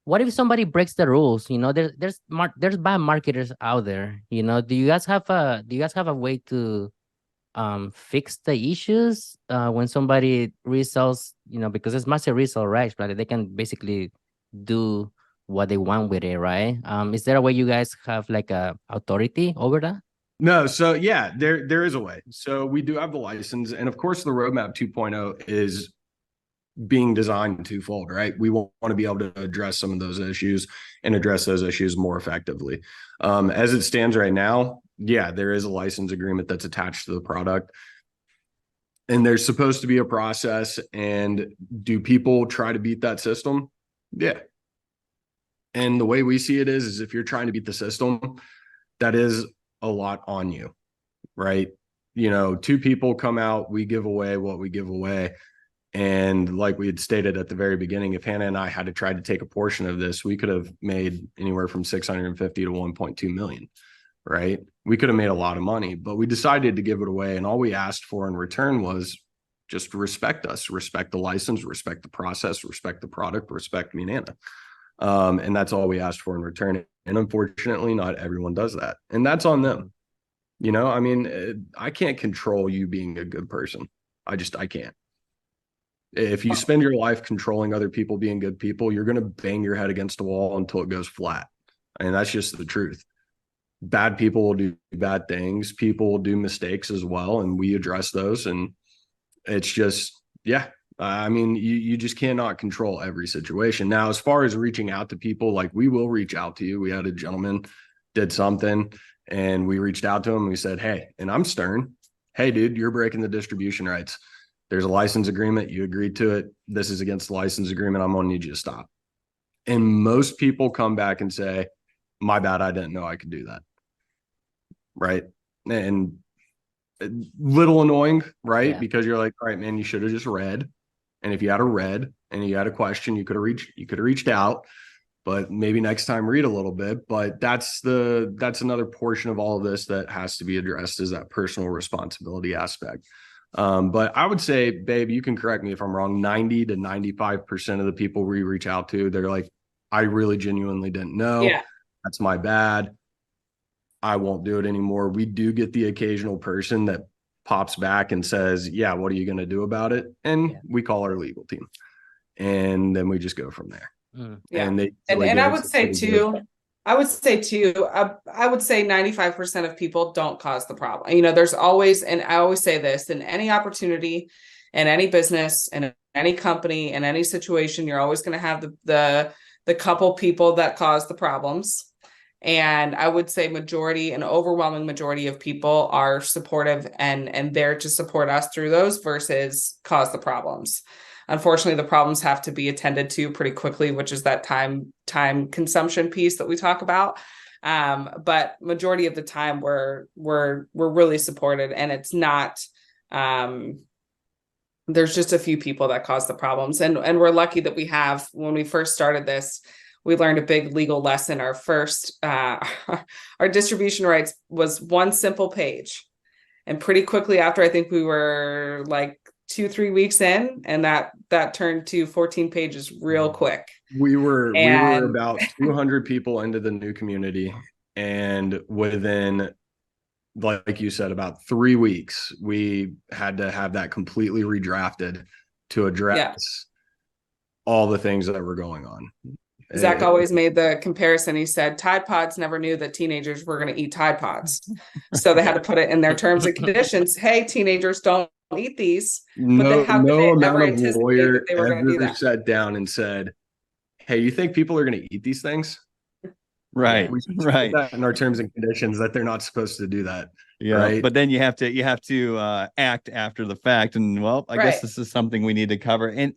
what if somebody breaks the rules? There's bad marketers out there. Do you guys have a way to fix the issues when somebody resells, because it's massive resale rights, right? They can basically do what they want with it, right? Is there a way you guys have like a authority over that? No, so yeah, there is a way. So we do have the license, and of course, the roadmap 2.0 is being designed twofold, right? We want to be able to address some of those issues and address those issues more effectively. As it stands right now, yeah, there is a license agreement that's attached to the product, and there's supposed to be a process. And do people try to beat that system? Yeah. And the way we see it is if you're trying to beat the system, that is a lot on you, right? Two people come out, we give away what we give away. And like we had stated at the very beginning, if Hannah and I had to try to take a portion of this, we could have made anywhere from 650 to 1.2 million, right? We could have made a lot of money, but we decided to give it away. And all we asked for in return was just respect us, respect the license, respect the process, respect the product, respect me and Anna. And that's all we asked for in return. And unfortunately, not everyone does that. And that's on them. I mean, I can't control you being a good person. I can't. If you spend your life controlling other people being good people, you're going to bang your head against the wall until it goes flat. And that's just the truth. Bad people will do bad things. People will do mistakes as well. And we address those. And it's just, yeah. I mean, you just cannot control every situation. Now, as far as reaching out to people, like we will reach out to you. We had a gentleman did something and we reached out to him. And we said, hey, and I'm stern. Hey, dude, you're breaking the distribution rights. There's a license agreement. You agreed to it. This is against the license agreement. I'm going to need you to stop. And most people come back and say, my bad. I didn't know I could do that. Right. And little annoying, right? Yeah. Because you're like, all right, man, you should have just read. And if you had a read and you had a question, you could have reached out, but maybe next time read a little bit. But that's another portion of all of this that has to be addressed, is that personal responsibility aspect. But I would say, babe, you can correct me if I'm wrong, 90 to 95% of the people we reach out to, they're like, I really genuinely didn't know. Yeah. That's my bad. I won't do it anymore. We do get the occasional person that pops back and says, yeah, what are you going to do about it? And we call our legal team. And then we just go from there. Yeah. And I would say too, I would say 95% of people don't cause the problem. There's always, and I always say this, in any opportunity, in any business, in any company, in any situation, you're always going to have the couple people that cause the problems. And I would say an overwhelming majority of people are supportive and there to support us through those versus cause the problems. Unfortunately, the problems have to be attended to pretty quickly, which is that time consumption piece that we talk about. But majority of the time we're really supported, and it's not, there's just a few people that cause the problems. And we're lucky that when we first started this, we learned a big legal lesson. Our first, our distribution rights was one simple page. And pretty quickly after, I think we were like 2-3 weeks in, and that turned to 14 pages real quick. We were about 200 people into the new community. And within, like you said, about 3 weeks, we had to have that completely redrafted to address all the things that were going on. Zach always made the comparison. He said Tide Pods never knew that teenagers were going to eat Tide Pods. So they had to put it in their terms and conditions. Hey, teenagers, don't eat these. No amount of lawyer ever sat down and said, hey, you think people are going to eat these things? Right. We Right. Put that in our terms and conditions that they're not supposed to do that. Yeah. Right? But then you have to act after the fact. And I guess this is something we need to cover. And